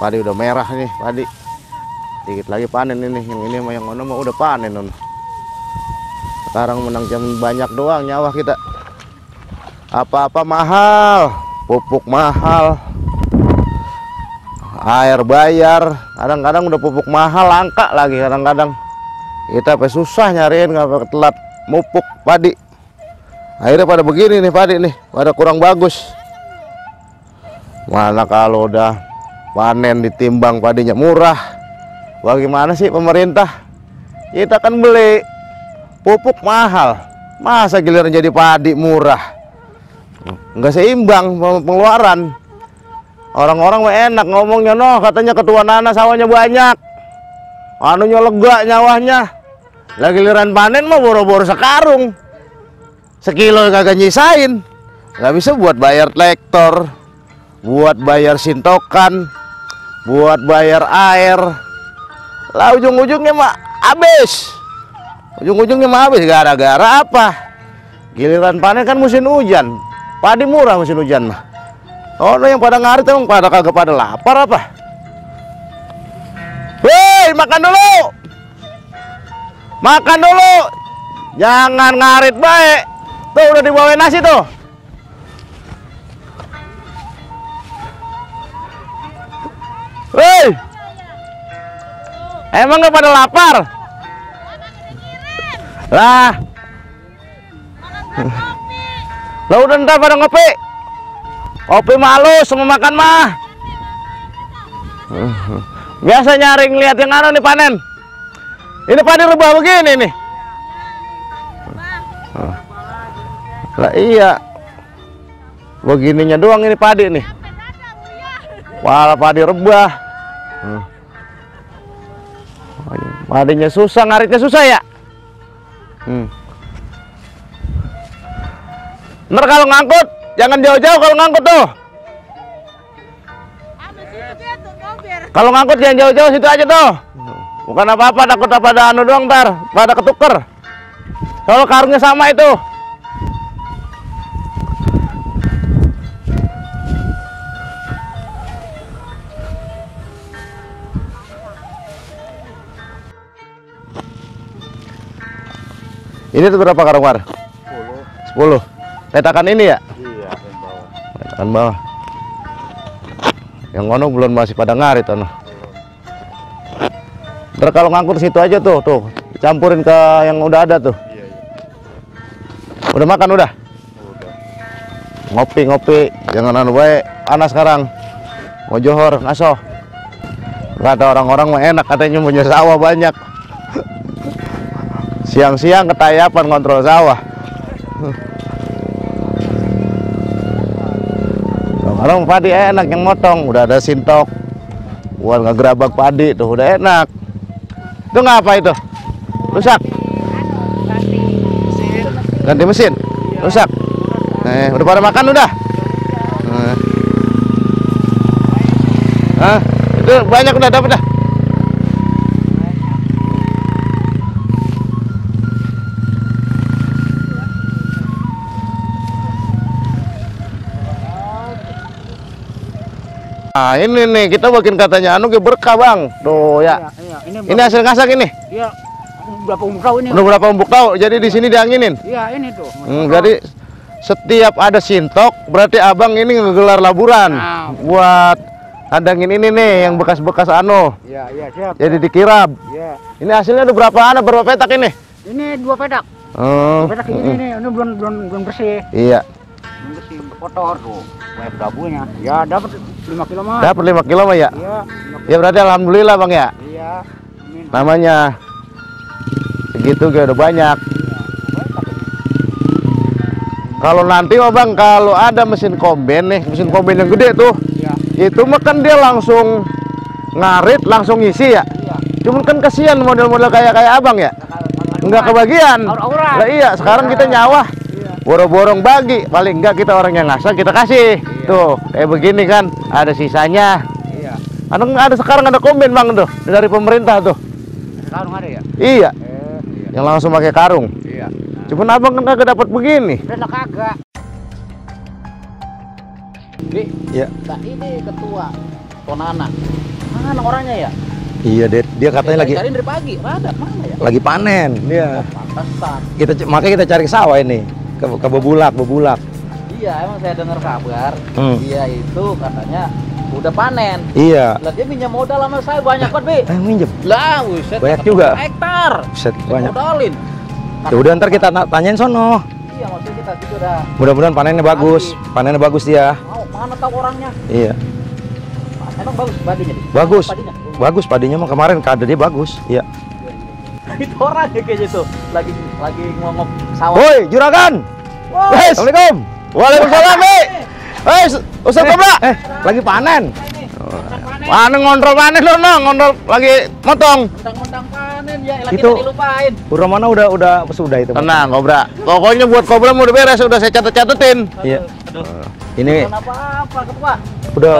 padi udah merah nih padi. Dikit lagi panen ini. Yang ini mah yang ono mah udah panen non. Sekarang menang jam banyak doang nyawa kita. Apa-apa mahal, pupuk mahal, air bayar. Kadang-kadang udah pupuk mahal langka lagi kadang-kadang. Kita sampai susah nyariin nggak telat mupuk padi. Akhirnya pada begini nih padi nih, pada kurang bagus. Mana kalau udah panen ditimbang padinya murah. Bagaimana sih pemerintah? Kita kan beli pupuk mahal, masa giliran jadi padi murah? Nggak seimbang pengeluaran. Orang-orang mah enak ngomongnya, noh katanya ketua Nana sawahnya banyak, anunya lega nyawahnya. Lah giliran panen mah boro-boro sekarung, sekilo kagak nyisain. Nggak bisa buat bayar traktor, buat bayar sintokan, buat bayar air. Lah ujung-ujungnya mah habis. Ujung-ujungnya mah habis gara-gara apa? Giliran panen kan musim hujan. Padi murah musim hujan mah. Oh, yang pada ngarit emang pada kagak pada lapar apa? Hei, makan dulu. Makan dulu. Jangan ngarit baik. Tuh udah dibawain nasi tuh. Hei. Emang nggak pada lapar? Lah. Lah udah ntar pada ngopi. Kopi malu sama makan mah. Biasa nyaring lihat yang anu nih panen. Ini padi rebah begini nih. Lah iya. Begininya doang ini padi nih. Wah, padi rebah. Padinya susah, ngaritnya susah ya. Ntar kalau ngangkut, jangan jauh-jauh kalau ngangkut tuh. Kalau ngangkut jangan jauh-jauh, situ aja tuh. Bukan apa-apa, takut pada anu doang ntar, pada ketuker. Kalau karungnya sama itu. Ini tuh berapa karung war? 10. 10. Petakan ini ya? Iya, yang bawah. Petakan bawah. Yang ngono belum masih pada ngarit ono. Ntar kalau ngangkut situ aja tuh, campurin ke yang udah ada tuh. Iya. Udah makan udah? Udah. Ngopi, jangan anu bae. Panas sekarang. Mau johor, ngaso. Kata orang-orang mah enak katanya punya sawah banyak. Siang-siang ketayapan kontrol sawah. Orang padi enak yang motong, udah ada sintok buat ngegerabak padi tuh udah enak. Itu ngapa itu? Rusak? Ganti mesin? Rusak? Udah pada makan udah? Itu banyak udah dapat dah. Nah ini nih kita bikin katanya anu berkah bang. Tuh ya. Ini hasil ngasak ini. Iya. Berapa umbuk tahu ini? Udah berapa umbuk tahu? Jadi di sini dianginin. Iya ini tuh. Jadi setiap ada sintok berarti abang ini ngegelar laburan buat kandangin ini nih yang bekas-bekas anu. Iya siap. Jadi dikirap. Iya. Ini hasilnya udah berapa petak ini? Ini 2 petak. Petak ini nih, ini belum bersih. Iya. Belum bersih, kotor tuh. Banyak dabunya. Ya dapat 5 kilo mah. Dapat 5 kilo mah ya? Iya. Ya berarti alhamdulillah bang ya. Iya. Amin. Namanya segitu udah banyak. Kalau nanti mah bang, kalau ada mesin komben nih, mesin komben yang gede tuh, itu mah kan dia langsung ngarit, langsung ngisi ya. Cuman kan kasihan model-model kayak abang ya, nggak kebagian. Lah iya, sekarang kita nyawa borong-borong bagi, paling enggak kita orang yang ngasah kita kasih. Tuh kayak begini kan, ada sisanya. Ada sekarang ada komben bang tuh dari pemerintah tuh. Karung ada ya? Iya. Yang langsung pakai karung. Iya. Cuman abang kan kagak dapat begini. Udah kagak. Ini, Ya. nah ini ketua Tonana. Mana orangnya ya? Iya, dia katanya lagi Cariin dari pagi. Ada mana ya? lagi panen dia. Pantesan. Makanya kita cari ke sawah ini, ke bebulak. Iya, emang saya dengar kabar. Dia itu katanya udah panen. Iya. Lah dia minjem modal sama saya banyak banget, Be. Minjem. Lah, buset. Banyak juga. Hektar. Buset, banyak. Modalin. Ya udah ntar kita tanyain sono. Iya, maksudnya kita juga udah. Mudah-mudahan panennya bagus. Panennya bagus dia. Mau mana tahu orangnya? Iya. Emang bagus padinya, Di? Bagus. Padinya. Bagus padinya mah kemarin keadaan dia bagus. Iya. Itu orangnya kayaknya tuh lagi ngomong sawah. Woi, juragan. Woi, Assalamualaikum. Waalaikumsalam, Bi. Ustaz Kobra. Lagi panen. Panen ngontrol panen lo, ngontrol lagi motong. mentang-mentang panen ya, lagi Itu- tadi lupain. Pura mana sudah itu. Tenang, Kobra. Pokoknya buat Kobra mau udah beres, udah saya catet-catetin. Iya. Aduh. Ini Bukan apa-apa, Ketua.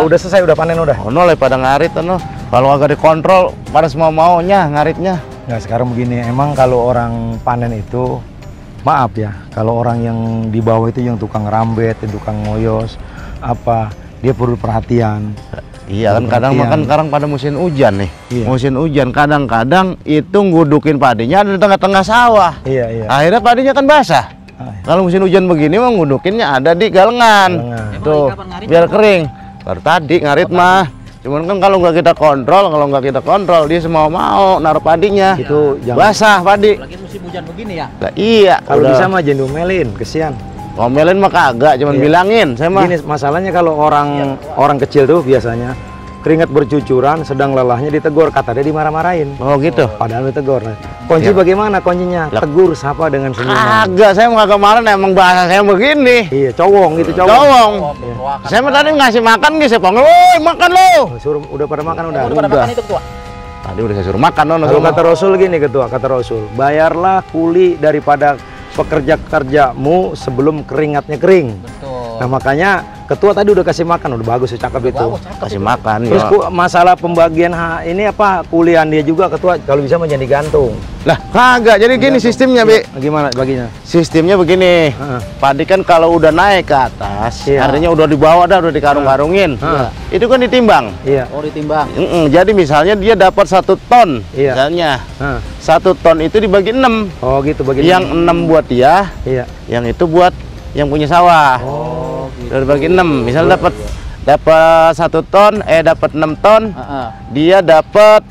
udah selesai, udah panen udah. Ono lah pada ngarit ono. Kalau agak dikontrol pada semua maunya ngaritnya. Nah, sekarang begini, emang kalau orang panen itu, maaf ya, kalau orang yang di bawah itu yang tukang rambet, yang tukang ngoyos, dia perlu perhatian. Iya kan kadang Perhatian. makan sekarang pada musim hujan nih. Iya. Musim hujan kadang-kadang itu ngudukin padinya ada di tengah-tengah sawah. Iya. Akhirnya padinya kan basah. Kalau musim hujan begini mah ngudukinnya ada di galengan. Galengan. Tuh, Kapan ngarit? biar kering. Baru tadi ngarit mah. Cuman kan kalau nggak kita kontrol, dia semau mau naruh padinya. Itu jangan. Basah padi. Lagi musim hujan begini ya. Lah, iya, Kalau udah. bisa mah jangan diomelin, kesian. Ngomelin mah kagak, cuman Iya. bilangin saya mah. Gini, masalahnya kalau orang kecil tuh biasanya keringat bercucuran, sedang lelahnya ditegur, kata dia dimarah-marahin. Oh gitu. Padahal ditegur. Nah, kunci Iya. bagaimana kuncinya? Lah. Tegur, sapa dengan senyuman. Kagak, saya mah kagak marah, emang bahasa saya begini. Iya, cowong gitu, cowong. Cowong. Berdoakan. Saya mah tadi ngasih makan gitu, saya panggil, "Woi, makan lo." Suruh udah pada makan udah. Udah pada Udah. makan itu, Ketua. Tadi udah saya suruh makan nono. Kalau kata Rasul gini ketua, kata Rasul, bayarlah kuli daripada pekerja-kerjamu sebelum keringatnya kering. Betul. Nah makanya ketua tadi udah kasih makan, udah bagus, cakep itu. Bagus, cakep Kasih itu. makan Terus ya. masalah pembagian ini kuliah dia juga ketua, kalau bisa mah jangan digantung. Lah, kagak. Jadi gini sistemnya, Bi. Gimana baginya? Sistemnya begini. Heeh. Padi kan kalau udah naik ke atas, Iya. artinya udah dibawa dah, udah dikarung-karungin. Heeh. Itu kan ditimbang. Iya. Oh, ditimbang. Jadi misalnya dia dapat 1 ton, Iya. misalnya Heeh. 1 ton itu dibagi 6. Oh gitu bagian. Yang 6 buat dia, Iya. yang itu buat yang punya sawah. Oh. Udah dibagi 6. Misal dapat 1 ton, dapat 6 ton, Heeh. dia dapat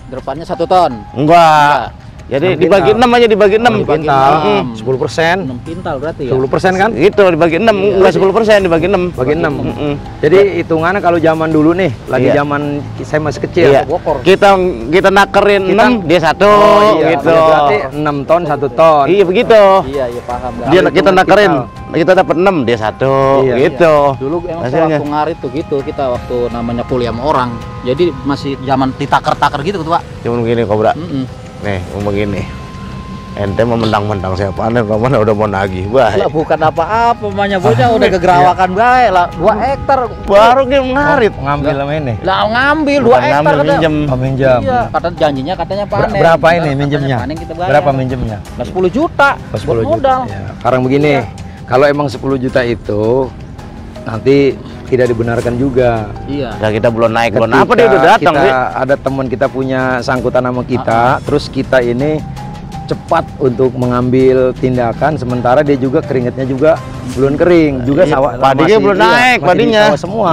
Depannya 1 ton. enggak. Jadi 6 dibagi kintal. 6 aja, dibagi 6. Dibagi enam. 10%. 6 kintal berarti ya. 10% kan? Itu dibagi 6, enggak 10%, dibagi 6. Bagi 6. Mm-mm. Jadi hitungannya kalau zaman dulu nih, lagi Iya. zaman saya masih kecil. Iya. Bokor. Kita nakerin 6, dia 1 iya. gitu. Berarti 6 ton 1 ton. Iya begitu. Iya, paham. Dia Kalau kita hitungan nakerin, kintal. kita dapat 6, dia 1 Iya. gitu. Dulu emang saya Hasilnya. waktu ngarit tuh gitu, kita waktu namanya kuliah sama orang. Jadi masih zaman ditaker-taker gitu, Ketua. Cuman begini Kobra. Mm-mm. Nih, begini. Ente mau mentang-mentang saya panen, mana udah mau nagih, Lah baik. bukan apa-apa, mamanya bocah udah kegerawakan baik lah, 2 hektar. Baru dia ngarit. Ngambil sama ini. Lah ngambil 2 Bukan hektar ngambil, katanya. minjem. Oh, minjam. Iya, kata janjinya katanya panen. Berapa ini Katanya minjemnya? Panen kita bayar. Berapa minjemnya? Lah 10 juta. Oh, 10 buat juta. modal. Ya. Sekarang begini, kalau emang 10 juta itu nanti tidak dibenarkan juga. Iya. Udah kita belum naik, belum Ketika apa dia udah datang, kita Bi. ada teman kita punya sangkutan sama kita, terus kita ini cepat untuk mengambil tindakan, sementara dia juga keringetnya juga belum kering, juga Iya, sawah padinya masih- belum iya, naik, masih di padinya. sawah semua.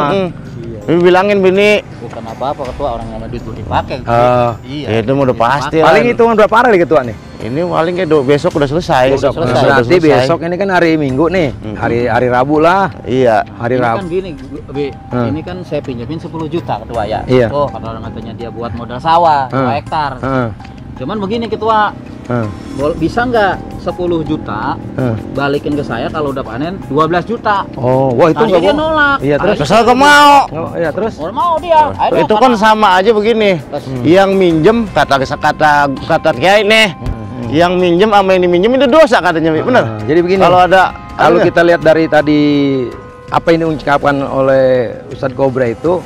Ini bilangin bini, Bukan apa-apa, Ketua, orang yang ada duit belum dipakai. Eh, ya itu mah udah pasti lah. paling hitungan berapa hari ketua nih? Ini paling kayak besok udah selesai. Besok Udah selesai. Berarti selesai. besok ini kan hari Minggu nih, hari Rabu lah, Iya. hari Ini kan Rabu. gini, Bi, Hmm. ini kan saya pinjemin 10 juta Ketua ya. Iya. Oh, kalau orang katanya dia buat modal sawah 2 Hmm. hektar. Heeh, Cuman begini Ketua, heeh, bisa nggak 10 juta heeh. balikin ke saya kalau udah panen 12 juta. Oh, wah itu Tadi nggak dia mau. nolak. Iya, terus? Terus aku mau. Oh, iya terus. Orang mau dia. Ayo Itu dong, kan karena- sama aja begini. Yang minjem kata kiai nih. Yang minjem sama ini minjem itu dosa katanya, Bi. Bener? Nah, jadi begini. Kalau ada Kalau kita lihat dari tadi apa ini ucapan oleh Ustadz Kobra itu,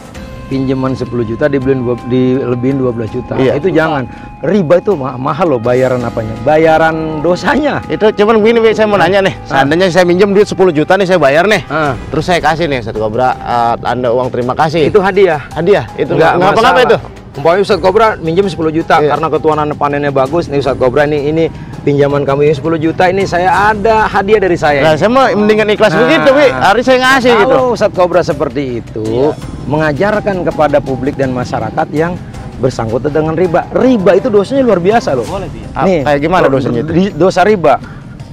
pinjaman 10 juta dilebihin 12 juta. Iya. Itu jangan. Riba itu mahal loh bayaran apanya? Bayaran dosanya. itu cuman begini, Bi, saya mau nanya nih. Seandainya saya minjem duit 10 juta nih, saya bayar nih. Ah, Terus saya kasih nih 1 Kobra, Anda uang terima kasih. itu hadiah. hadiah. Itu Nggak nggak apa-apa masalah. itu. Umpamanya Ustadz Kobra minjem 10 juta karena ketuanan panennya bagus. Nih Ustadz Kobra ini pinjaman kamu yang 10 juta ini saya ada hadiah dari saya. Nah, saya mah mendingan ikhlas begitu, Wi. Hari saya ngasih gitu. Kalau Ustadz Kobra seperti itu mengajarkan kepada publik dan masyarakat yang bersangkutan dengan riba. Riba itu dosanya luar biasa loh. Boleh, Bi. Nih, kayak gimana dosanya itu? Dosa riba.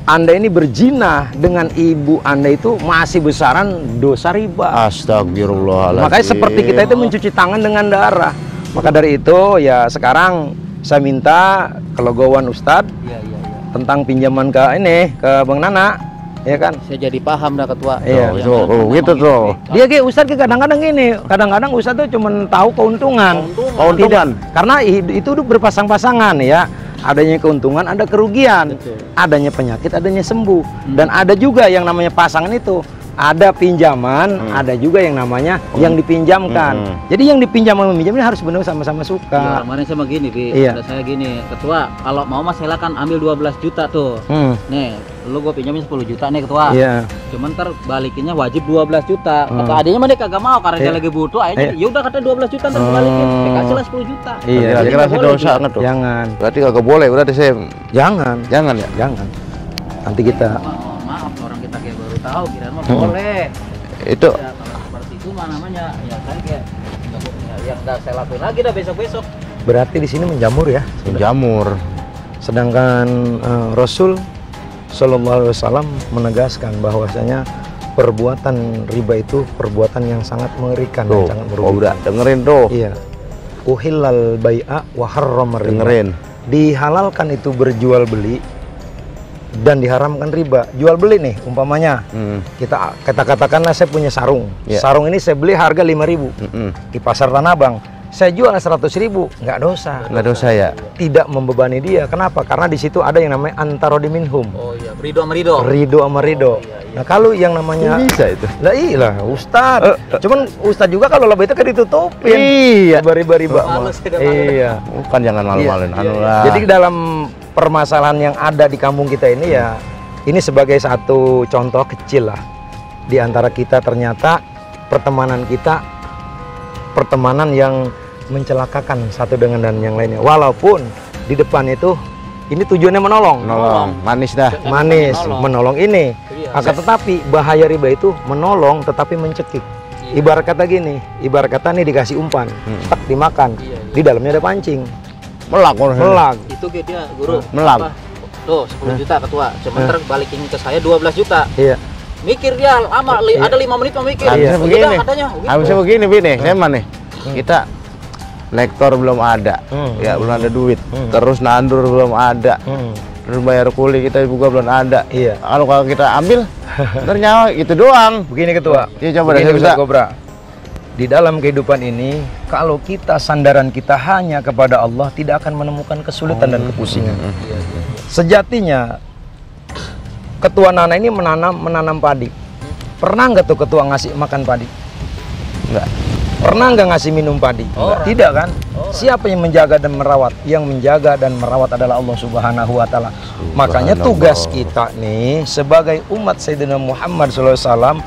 Anda ini berzina dengan ibu Anda itu masih besaran dosa riba. Astagfirullahaladzim. Makanya seperti kita itu mencuci tangan dengan darah. Maka dari itu ya sekarang saya minta kelegowan Ustadz tentang pinjaman ke Bang Nana, ya kan? Saya jadi paham dah ketua. Iya, gitu tuh. Dia kayak Ustadz kadang-kadang gini, kadang-kadang Ustadz tuh cuma tahu keuntungan. Keuntungan. Karena itu berpasang-pasangan ya. Adanya keuntungan, ada kerugian. Betul. Adanya penyakit, adanya sembuh. Dan ada juga yang namanya pasangan itu. Ada pinjaman, ada juga yang namanya yang dipinjamkan. Jadi yang dipinjam sama meminjam ini harus benar sama-sama Ya, suka. kemarin saya mau gini, Bi. Iya. Ada saya gini, ketua, kalau mau mas silakan ambil 12 juta tuh. Nih, lu gue pinjamin 10 juta nih ketua. Iya. Cuman ntar balikinnya wajib 12 juta. Kata adanya mah dia kagak mau karena dia lagi butuh. Akhirnya ya udah kata 12 juta ntar balikin. Kasihlah 10 juta. Iya, Kira-kira nggak sih boleh, dosa nggak tuh? Jangan, Berarti kagak boleh, berarti saya jangan, jangan ya. jangan. Nanti kita Maaf orang kita kayak baru tahu kira mah boleh. Itu Ya, kalau seperti itu mah namanya ya saya kayak yang nggak saya lakuin lagi dah besok-besok. berarti di sini menjamur ya. menjamur. Sedangkan Rasul Shallallahu Alaihi Wasallam menegaskan bahwasanya perbuatan riba itu perbuatan yang sangat mengerikan Tuh, dan sangat udah merugikan. dengerin tuh. Iya. Uhillal bai'a wa harrama riba. Dengerin. Dihalalkan itu berjual beli dan diharamkan riba. Jual beli nih umpamanya. Kita katakanlah saya punya sarung. Iya. Sarung ini saya beli harga 5.000 di pasar Tanah Abang. Saya jual 100.000, nggak dosa. Nggak dosa ya. Tidak membebani dia. Kenapa? Karena di situ ada yang namanya antarodi minhum. Oh iya, ridho sama ridho. Ridho sama ridho. Nah kalau yang namanya Bisa itu. lah iya Ustad. Cuman Ustad juga kalau lebih itu kan ditutupin. Iya. Riba-riba. Malu sih, udah malu. Iya. Bukan jangan malu-maluin. Iya. Anu lah. Jadi dalam permasalahan yang ada di kampung kita ini ya, ini sebagai satu contoh kecil lah. Di antara kita ternyata pertemanan kita pertemanan yang mencelakakan satu dengan dan yang lainnya. Walaupun di depan itu ini tujuannya menolong. nolong, manis dah. Manis, menolong ini. Iya. Akan tetapi bahaya riba itu menolong tetapi mencekik. Ibarat kata gini, ibarat kata nih dikasih umpan, tak dimakan, di dalamnya ada pancing, Melak. melag. Itu kayak dia guru. Melam. Apa? Tuh 10 juta ketua. Cuman ntar balikin ke saya 12 juta. Iya. Mikir dia lama, ada 5 menit mau mikir. Habisnya Udah, begini. katanya. gitu. Habisnya begini, Bi nih. Saya mah nih. Kita lektor belum ada. Ya, belum ada duit. Terus nandur belum ada. Terus bayar kuli kita juga belum ada. Iya. Kalau kita ambil, ntar nyawa itu doang. Begini ketua. Iya, coba Begini, dah, Ustaz bisa. Kobra. Di dalam kehidupan ini, kalau kita sandaran kita hanya kepada Allah, tidak akan menemukan kesulitan dan kepusingan. Sejatinya, ketua Nana ini menanam padi. Pernah nggak tuh ketua ngasih makan padi? Enggak. Pernah nggak ngasih minum padi? Tidak kan? Siapa yang menjaga dan merawat? Yang menjaga dan merawat adalah Allah Subhanahu wa Ta'ala. Makanya tugas kita nih sebagai umat Sayyidina Muhammad SAW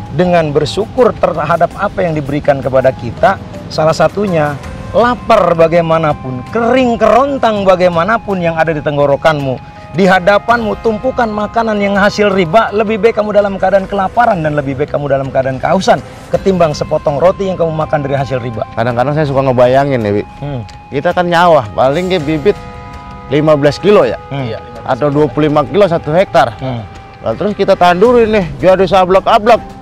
dengan bersyukur terhadap apa yang diberikan kepada kita, salah satunya lapar bagaimanapun, kering kerontang bagaimanapun yang ada di tenggorokanmu, di hadapanmu tumpukan makanan yang hasil riba, lebih baik kamu dalam keadaan kelaparan dan lebih baik kamu dalam keadaan kehausan ketimbang sepotong roti yang kamu makan dari hasil riba. Kadang-kadang saya suka ngebayangin nih, Bi. Kita kan nyawa paling kayak bibit 15 kilo ya. Iya, Atau 25 kilo 1 hektar. Nah, terus kita tandurin nih, jadi sablak-ablak.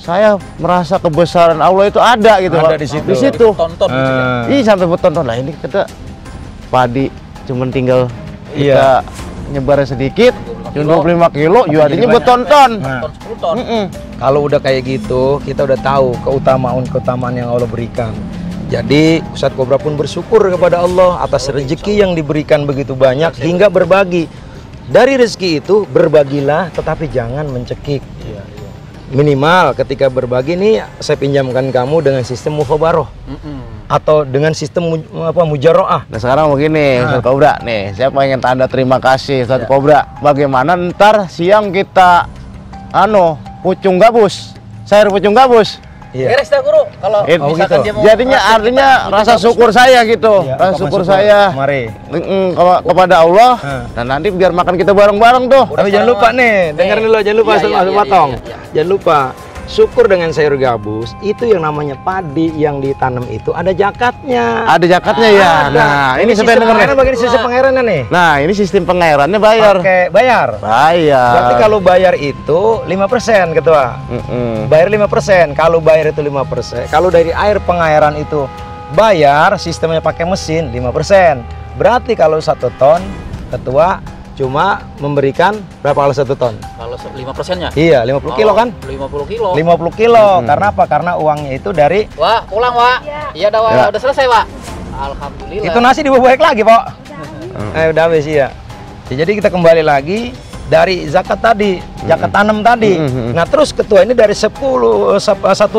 Saya merasa kebesaran Allah itu ada gitu, Ada Pak. di situ. Di situ. Tonton gitu ya. Ih, sampai bertonton lah ini kita padi cuman tinggal Iya. kita nyebar sedikit, cuma 25 kilo, jadinya bertonton. Nah, Ton 10 ton. kalau udah kayak gitu, kita udah tahu keutamaan yang Allah berikan. Jadi Ustadz Kobra pun bersyukur kepada Allah atas rezeki yang diberikan begitu banyak hingga berbagi. Dari rezeki itu berbagilah, tetapi jangan mencekik. Minimal ketika berbagi nih, saya pinjamkan kamu dengan sistem mukhabaroh atau dengan sistem mujaroah. Nah sekarang begini, Ustadz Kobra nih, saya pengen tanda terima kasih Ustadz Kobra. Bagaimana ntar siang kita pucung gabus, sayur pucung gabus. Iya. Beres dah guru. Kalau Oh, misalkan gitu. dia mau Jadinya ngasih artinya kita, rasa bagus, syukur saya gitu, Iya, rasa apa syukur syukur? saya Mari. kepada Allah. Hah. Dan nanti biar makan kita bareng-bareng tuh. Tapi jangan lupa nih, dengerin dulu, jangan lupa Iya, langsung iya, potong. iya, iya. Jangan lupa, syukur dengan sayur gabus itu yang namanya padi yang ditanam itu ada zakatnya. Ada zakatnya ya. Ada. Nah, ini sistem sampai denger pengairan nih. bagian sistem pengairannya nih. Nah, ini sistem pengairannya bayar. Pakai bayar. Bayar. Berarti kalau bayar itu 5% ketua. Bayar 5%. Kalau bayar itu 5%. Kalau dari air pengairan itu bayar sistemnya pakai mesin 5%. Berarti kalau 1 ton ketua cuma memberikan berapa kalau 1 ton? Kalau 5%-nya? Iya, 50 kilo kan? 50 kilo. 50 kilo. Karena apa? Karena uangnya itu dari Wah, pulang, Wak. Iya, dah, Wak. Ya. Udah selesai, Wak. Alhamdulillah. itu nasi dibuat lagi, Pak. Udah habis ya. Jadi kita kembali lagi dari zakat tadi, zakat tanam tadi. Nah, terus ketua ini dari 1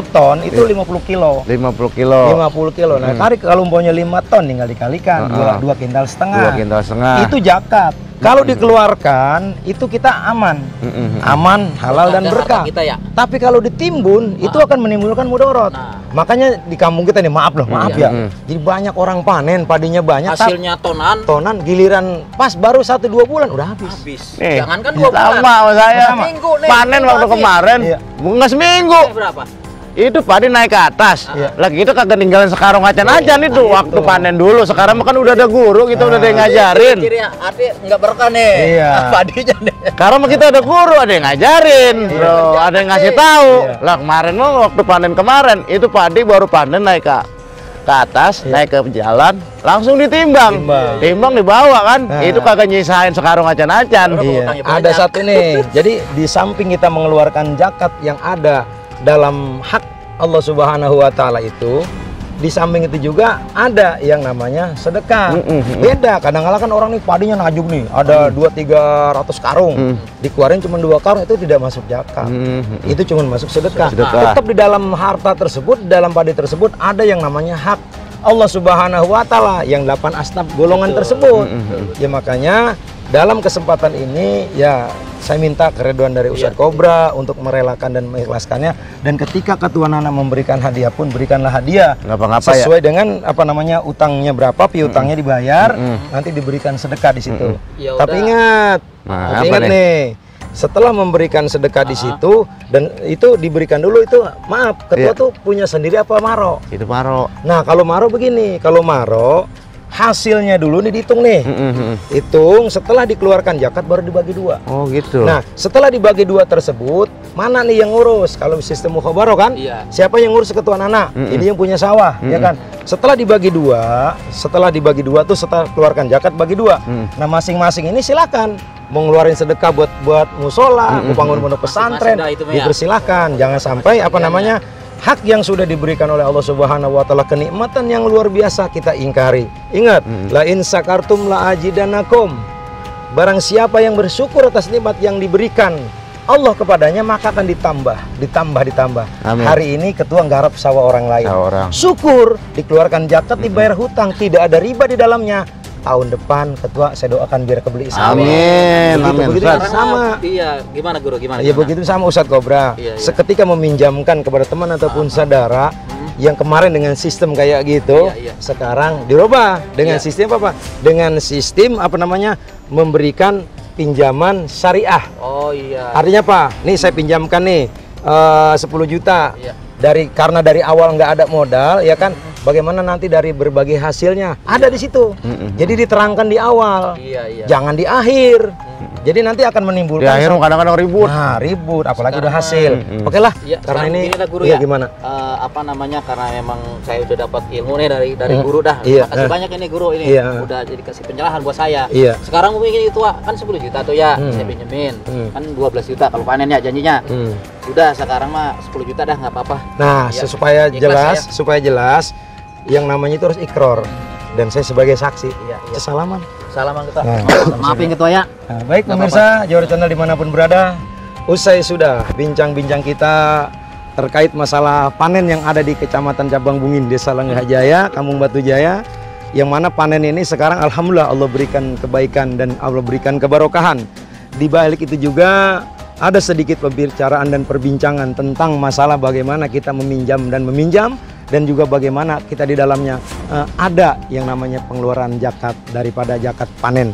ton itu 50 kilo. 50 kilo. 50 kilo. Nah, tarik kalau umpamanya 5 ton tinggal dikalikan 2 kintal setengah. 2 kintal setengah. Itu zakat. Kalau dikeluarkan itu kita aman. Aman, halal dan Ada berkah. harta kita ya. Tapi kalau ditimbun itu akan menimbulkan mudorot. Nah. Makanya di kampung kita nih, maaf loh, maaf Iya. ya. Jadi banyak orang panen, padinya banyak, Hasilnya tonan tonan giliran pas baru 1-2 bulan udah habis. habis. Nih, Jangankan 2 bulan. sama sama saya. Seminggu nih. Panen seminggu waktu habis. kemarin, Iya. bunga seminggu. Berapa? Itu padi naik ke atas. Iya. Lagi kita kagak ninggalin sekarang acan-acan itu waktu panen dulu. Sekarang kan udah ada guru, kita udah ada yang ngajarin. Ciri arti nggak berkah nih. Iya. Padinya nih. Sekarang mah kita ada guru, ada yang ngajarin, bro, ada yang ngasih tahu. Iya. Lah kemarin mah waktu panen kemarin itu padi baru panen naik ke atas, naik ke jalan, langsung ditimbang. Timbang dibawa kan. Nah. Itu kagak nyisain sekarang acan-acan. Iya. Utangnya Ada banyak. satu nih. Jadi di samping kita mengeluarkan zakat yang ada dalam hak Allah Subhanahu wa taala itu, di samping itu juga ada yang namanya sedekah. Beda, kadang-kadang kan orang nih padinya najuk nih, ada 200-300 karung. Dikeluarin cuma 2 karung itu tidak masuk zakat. Itu cuma masuk sedekah. Sedekah. Tetap di dalam harta tersebut, dalam padi tersebut ada yang namanya hak Allah Subhanahu wa taala yang 8 asnaf golongan tersebut. Ya makanya dalam kesempatan ini ya saya minta keredoan dari Ustadz Kobra untuk merelakan dan mengikhlaskannya, dan ketika ketua Nana memberikan hadiah pun berikanlah hadiah Nggak apa-apa ya. sesuai dengan apa namanya utangnya berapa, piutangnya dibayar, nanti diberikan sedekah di situ. Ya Tapi udah. ingat, Nah, tapi apa ingat nih? nih, setelah memberikan sedekah di situ dan itu diberikan dulu itu, maaf, ketua Iya. tuh punya sendiri apa maro? Itu paro. Nah, kalau maro begini, kalau maro hasilnya dulu nih dihitung nih. Hitung, setelah dikeluarkan zakat baru dibagi 2. Oh gitu. Nah, setelah dibagi 2 tersebut, mana nih yang ngurus? Kalau sistem mukhabarah kan, Iya. siapa yang ngurus ketua Nana? Ini yang punya sawah, ya kan? Setelah dibagi 2 tuh setelah keluarkan zakat bagi 2. Nah, masing-masing ini silakan mau ngeluarin sedekah buat musola, mau bangun pondok pesantren, Masing-masing dah itu, ya. dipersilahkan. Jangan sampai apa namanya hak yang sudah diberikan oleh Allah Subhanahu wa taala, kenikmatan yang luar biasa kita ingkari. Ingat, la in sakartum la ajidanakum. Barang siapa yang bersyukur atas nikmat yang diberikan Allah kepadanya, maka akan ditambah. Amin. Hari ini ketua nggarap sawah orang lain. Sawah orang. Syukur, dikeluarkan zakat, dibayar hutang, tidak ada riba di dalamnya. Tahun depan ketua saya doakan biar kebeli sawah. Amin. Begitu Ustaz. sama. Iya, gimana guru? Gimana? Ya begitu sama Ustadz Kobra. Iya, iya. Seketika meminjamkan kepada teman ataupun saudara yang kemarin dengan sistem kayak gitu, Iya, iya. sekarang dirubah dengan Iya. sistem apa? Dengan sistem apa namanya? Memberikan pinjaman syariah. Oh iya. Artinya apa? Nih saya pinjamkan nih 10 juta. Iya. Karena dari awal nggak ada modal, ya kan? Bagaimana nanti dari berbagai hasilnya ada di situ. Jadi diterangkan di awal, Iya, iya. jangan di akhir. Jadi nanti akan Di menimbulkan akhir kadang-kadang ribut. Nah, ribut, apalagi Sekarang udah hasil. Oke lah, Iya, karena sekarang ini begini lah, guru, iya ya. gimana? Apa namanya, karena memang saya udah dapat ilmu nih dari guru dah. Iya, Terima kasih banyak ini guru ini. Iya. Udah jadi kasih pencerahan buat saya. Iya. Sekarang mungkin itu kan 10 juta tuh ya, saya pinjemin. Kan 12 juta kalau panen ya janjinya. Udah sekarang mah 10 juta dah nggak apa-apa. Nah, Iya. supaya Ikhlas jelas, yang namanya itu harus ikror. Dan saya sebagai saksi. Iya, iya. Salaman. Salaman ketua. Nah. Maafin ketua ya. Nah, baik pemirsa, Johor Channel dimanapun berada, usai sudah bincang-bincang kita terkait masalah panen yang ada di Kecamatan Cabang Bungin, Desa Lenggahjaya, Kampung Batu Jaya, yang mana panen ini sekarang alhamdulillah Allah berikan kebaikan dan Allah berikan kebarokahan. Di balik itu juga ada sedikit pembicaraan dan perbincangan tentang masalah bagaimana kita meminjam dan juga bagaimana kita di dalamnya ada yang namanya pengeluaran zakat daripada zakat panen.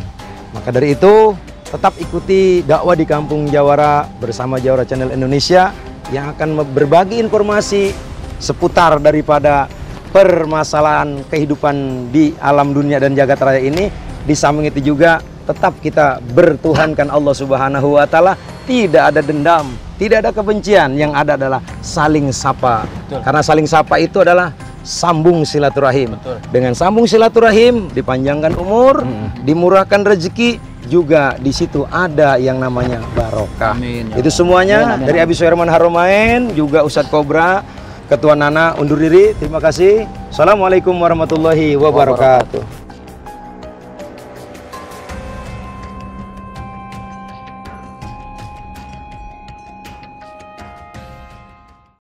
Maka dari itu tetap ikuti dakwah di Kampung Jawara bersama Jawara Channel Indonesia yang akan berbagi informasi seputar daripada permasalahan kehidupan di alam dunia dan jagat raya ini. Di samping itu juga tetap kita bertuhankan Allah Subhanahu wa Ta'ala, tidak ada dendam, tidak ada kebencian, yang ada adalah saling sapa. Betul. Karena saling sapa itu adalah sambung silaturahim. Betul. Dengan sambung silaturahim dipanjangkan umur, dimurahkan rezeki, juga di situ ada yang namanya barokah. Amin, ya Itu Allah. semuanya Amin, amin, dari amin. Abi Suherman Haromain, juga Ustadz Kobra, Ketua Nana undur diri. Terima kasih. Assalamualaikum warahmatullahi wabarakatuh.